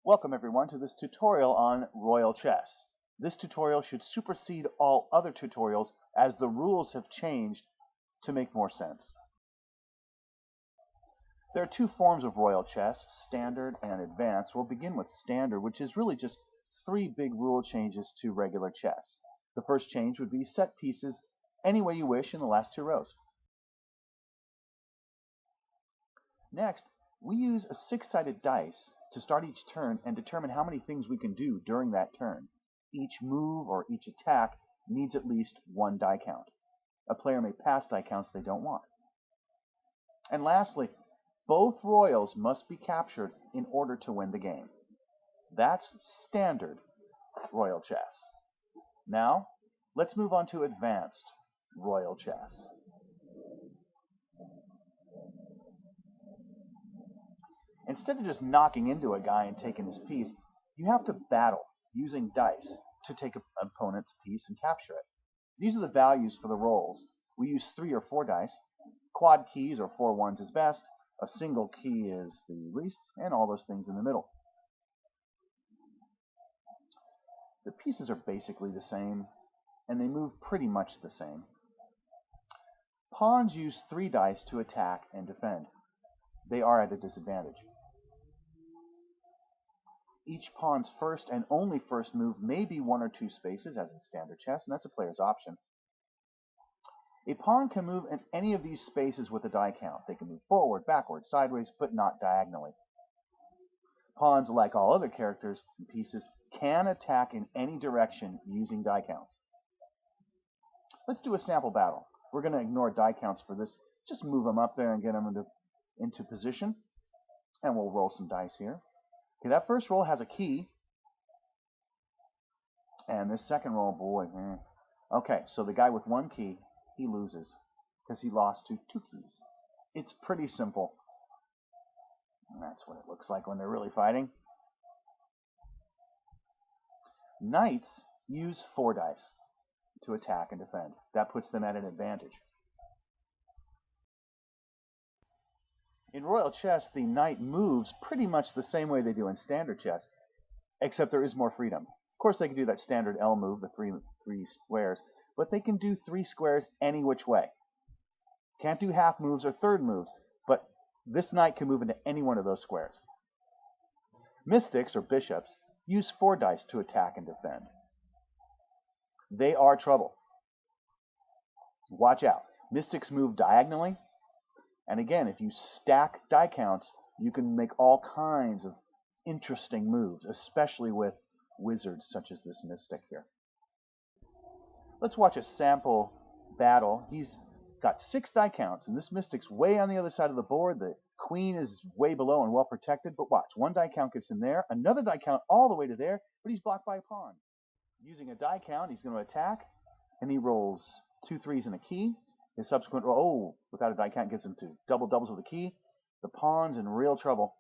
Welcome everyone to this tutorial on Royal Chess. This tutorial should supersede all other tutorials as the rules have changed to make more sense. There are two forms of Royal Chess, Standard and Advanced. We'll begin with Standard, which is really just three big rule changes to regular chess. The first change would be set pieces any way you wish in the last two rows. Next, we use a six-sided dice to start each turn and determine how many things we can do during that turn. Each move or each attack needs at least one die count. A player may pass die counts they don't want. And lastly, both royals must be captured in order to win the game. That's standard Royal Chess. Now, let's move on to advanced Royal Chess. Instead of just knocking into a guy and taking his piece, you have to battle using dice to take an opponent's piece and capture it. These are the values for the rolls. We use 3 or 4 dice. Quad keys or 4 ones is best. A single key is the least, and all those things in the middle. The pieces are basically the same, and they move pretty much the same. Pawns use 3 dice to attack and defend. They are at a disadvantage. Each pawn's first and only first move may be 1 or 2 spaces, as in standard chess, and that's a player's option. A pawn can move in any of these spaces with a die count. They can move forward, backward, sideways, but not diagonally. Pawns, like all other characters and pieces, can attack in any direction using die counts. Let's do a sample battle. We're going to ignore die counts for this. Just move them up there and get them into position. And we'll roll some dice here. Okay, that first roll has a key. And this second roll, boy. Okay, so the guy with 1 key, he loses because he lost to 2 keys. It's pretty simple. And that's what it looks like when they're really fighting. Knights use 4 dice to attack and defend. That puts them at an advantage. In Royal Chess, the knight moves pretty much the same way they do in standard chess, except there is more freedom. Of course, they can do that standard L move, the three squares, but they can do 3 squares any which way. Can't do half moves or third moves, but this knight can move into any one of those squares. Mystics, or bishops, use 4 dice to attack and defend. They are trouble. Watch out. Mystics move diagonally. And again, if you stack die counts, you can make all kinds of interesting moves, especially with wizards such as this mystic here. Let's watch a sample battle. He's got 6 die counts, and this mystic's way on the other side of the board. The queen is way below and well protected, but watch. 1 die count gets in there, another die count all the way to there, but he's blocked by a pawn. Using a die count, he's going to attack, and he rolls 2 3s and a key. His subsequent roll, without a die count, gets him to double doubles with a key. The pawn's in real trouble.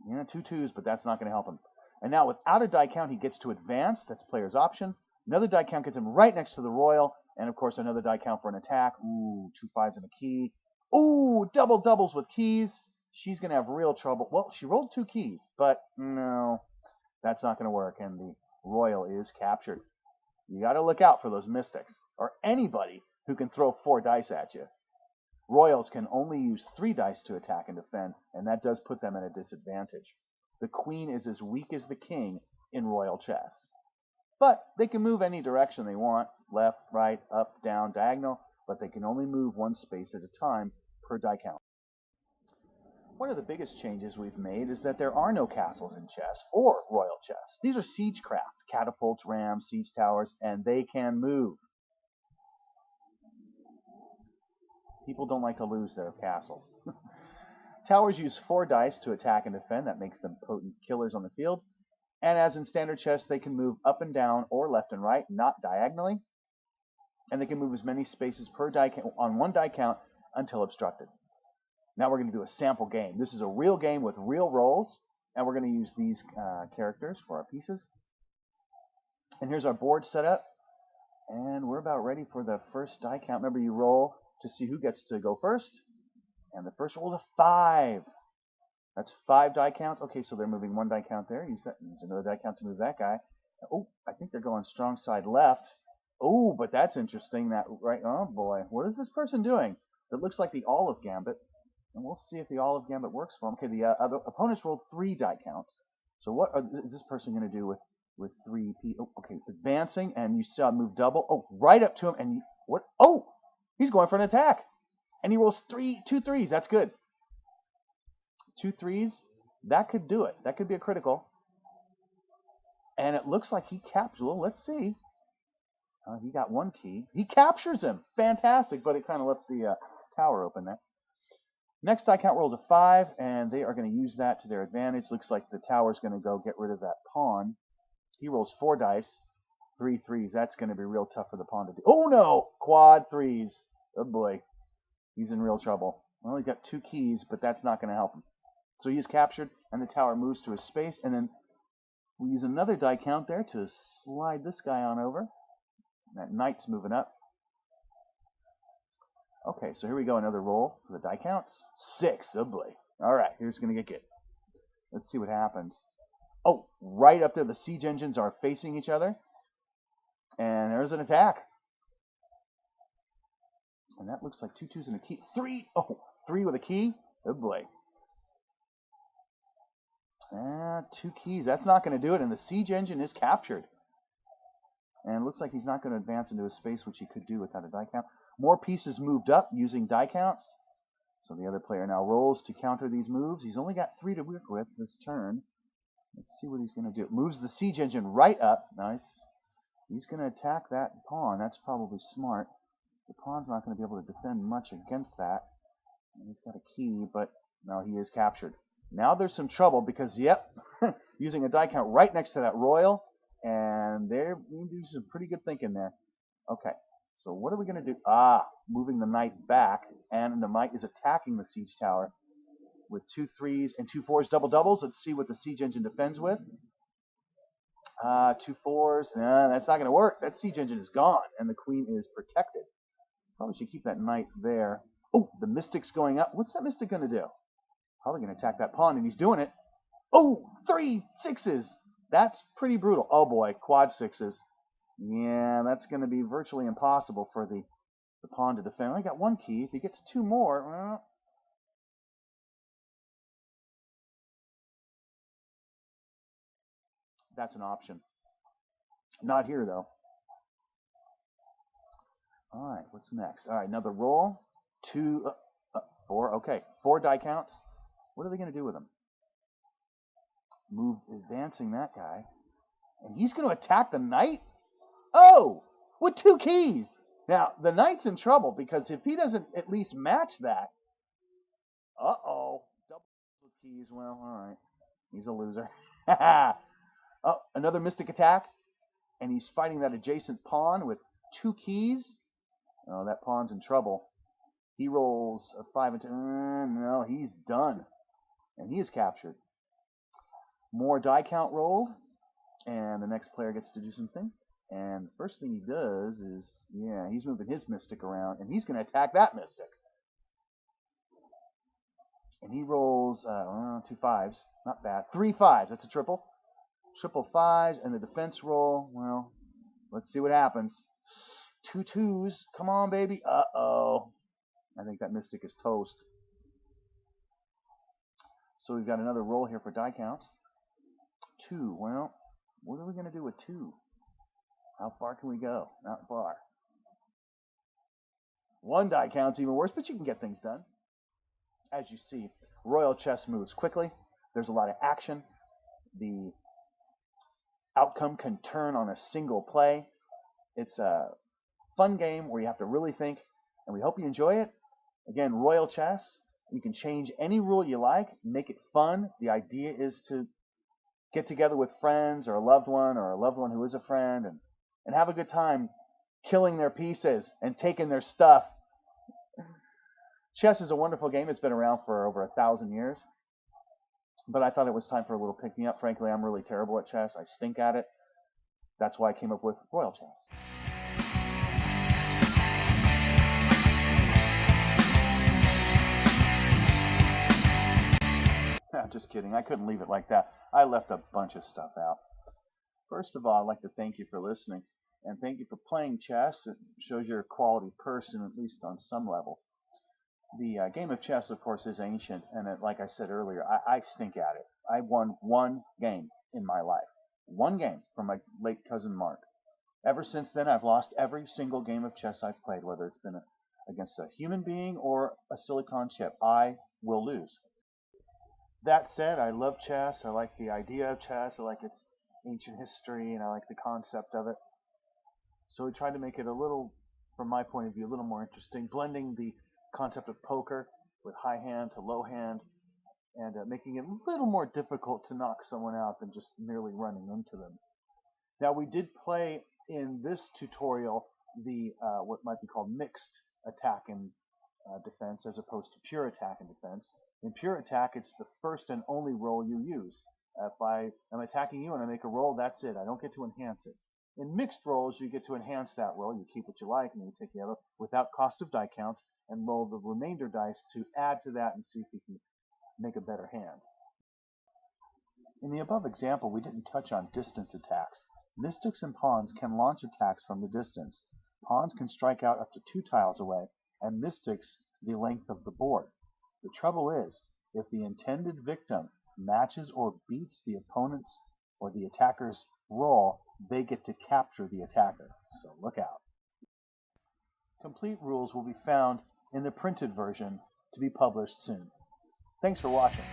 2 2s, but that's not going to help him. And now, without a die count, he gets to advance. That's player's option. Another die count gets him right next to the royal. And, of course, another die count for an attack. 2 5s and a key. Double doubles with keys. She's going to have real trouble. Well, she rolled 2 keys, but no, that's not going to work. And the royal is captured. You got to look out for those mystics, or anybody who can throw 4 dice at you. Royals can only use 3 dice to attack and defend, and that does put them at a disadvantage. The queen is as weak as the king in Royal Chess. But they can move any direction they want, left, right, up, down, diagonal, but they can only move 1 space at a time per die count. One of the biggest changes we've made is that there are no castles in chess or Royal Chess. These are siegecraft, catapults, rams, siege towers, and they can move. People don't like to lose their castles. Towers use 4 dice to attack and defend. That makes them potent killers on the field. And as in standard chess, they can move up and down or left and right, not diagonally. And they can move as many spaces per die count on 1 die count until obstructed. Now we're going to do a sample game. This is a real game with real rolls, and we're going to use these characters for our pieces. And here's our board set up, and we're about ready for the first die count. Remember, you roll to see who gets to go first, and the first roll is a 5. That's 5 die counts. Okay, so they're moving 1 die count there. Use another die count to move that guy. Oh, I think they're going strong side left. Oh, but that's interesting. That right. Oh boy, what is this person doing? It looks like the olive gambit, and we'll see if the olive gambit works for him. Okay, the other opponents rolled 3 die counts. So what is this person going to do with 3 P? Oh, okay, advancing, and you saw move double. Oh, right up to him, and what? Oh, he's going for an attack, and he rolls 2 threes. That's good. 2 threes. That could do it. That could be a critical. And it looks like he captures. Well, let's see. He got 1 key. He captures him. Fantastic, but it kind of left the tower open there. Next die count rolls a 5, and they are going to use that to their advantage. Looks like the tower's going to go get rid of that pawn. He rolls 4 dice, 3 threes. That's going to be real tough for the pawn to do. Oh no! Quad threes. Oh boy. He's in real trouble. Well, he's got 2 keys, but that's not going to help him. So he is captured, and the tower moves to his space, and then we use another die count there to slide this guy on over. That knight's moving up. Okay, so here we go. Another roll for the die counts. 6. Oh boy. All right, here's going to get good. Let's see what happens. Oh, right up there, the siege engines are facing each other. And there's an attack. And that looks like 2 twos and a key. 3. Oh, 3 with a key. Oh boy. 2 keys. That's not going to do it. And the siege engine is captured. And it looks like he's not going to advance into a space, which he could do without a die count. More pieces moved up using die counts. So the other player now rolls to counter these moves. He's only got 3 to work with this turn. Let's see what he's going to do. Moves the siege engine right up. Nice. He's going to attack that pawn. That's probably smart. The pawn's not going to be able to defend much against that. And he's got a key, but no, he is captured. Now there's some trouble because, yep, using a die count right next to that royal, and they're doing some pretty good thinking there. Okay, so what are we going to do? Moving the knight back, and the knight is attacking the siege tower with 2 threes and 2 fours, double doubles. Let's see what the siege engine defends with. 2 fours. That's not going to work. That siege engine is gone, and the queen is protected. Probably should keep that knight there. Oh, the mystic's going up. What's that mystic going to do? Probably going to attack that pawn, and he's doing it. Oh, 3 sixes. That's pretty brutal. Oh boy, quad 6s. Yeah, that's going to be virtually impossible for the pawn to defend. I got 1 key. If he gets 2 more, well, that's an option. Not here, though. All right, what's next? All right, another roll. 2, 4. Okay, 4 die counts. What are they going to do with them? Move, advancing that guy. And he's going to attack the knight? Oh, with 2 keys. Now, the knight's in trouble because if he doesn't at least match that, double keys. Well, all right. He's a loser. Oh, another mystic attack. And he's fighting that adjacent pawn with 2 keys. Oh, that pawn's in trouble. He rolls a 5 and 2. No, he's done. And he is captured. More die count rolled. And the next player gets to do something. And the first thing he does is, yeah, he's moving his mystic around. And he's going to attack that mystic. And he rolls 2 5s. Not bad. 3 5s. That's a triple. Triple 5s. And the defense roll, well, let's see what happens. 2 2s. Come on, baby. Uh-oh. I think that mystic is toast. So we've got another roll here for die count. 2. Well, what are we going to do with 2? How far can we go? Not far. 1 die count's even worse, but you can get things done. As you see, royal chess moves quickly. There's a lot of action. The outcome can turn on a single play. It's a fun game where you have to really think, and we hope you enjoy it. Again, royal chess. You can change any rule you like, make it fun. The idea is to get together with friends or a loved one who is a friend and have a good time killing their pieces and taking their stuff. Chess is a wonderful game. It's been around for over 1,000 years. But I thought it was time for a little pick-me-up. Frankly, I'm really terrible at chess. I stink at it. That's why I came up with royal chess. just kidding. I couldn't leave it like that. I left a bunch of stuff out. First of all, I'd like to thank you for listening, and thank you for playing chess. It shows you're a quality person, at least on some level. The game of chess, of course, is ancient, and like I said earlier, I stink at it. I won one game in my life. One game from my late cousin Mark. Ever since then, I've lost every single game of chess I've played, whether it's been against a human being or a silicon chip. I will lose. That said, I love chess. I like the idea of chess. I like its ancient history, and I like the concept of it. So we tried to make it a little, from my point of view, a little more interesting, blending the concept of poker with high hand to low hand, and making it a little more difficult to knock someone out than just merely running into them. Now, we did play in this tutorial the what might be called mixed attack and defense as opposed to pure attack and defense. In pure attack, it's the first and only roll you use. If I am attacking you and I make a roll, that's it. I don't get to enhance it. In mixed rolls, you get to enhance that roll. You keep what you like, and then you take the other without cost of die count and roll the remainder dice to add to that and see if you can make a better hand. In the above example, we didn't touch on distance attacks. Mystics and pawns can launch attacks from the distance. Pawns can strike out up to 2 tiles away, and mystics the length of the board. The trouble is, if the intended victim matches or beats the opponent's or the attacker's roll, they get to capture the attacker, so look out. Complete rules will be found in the printed version to be published soon. Thanks for watching.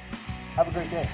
Have a great day.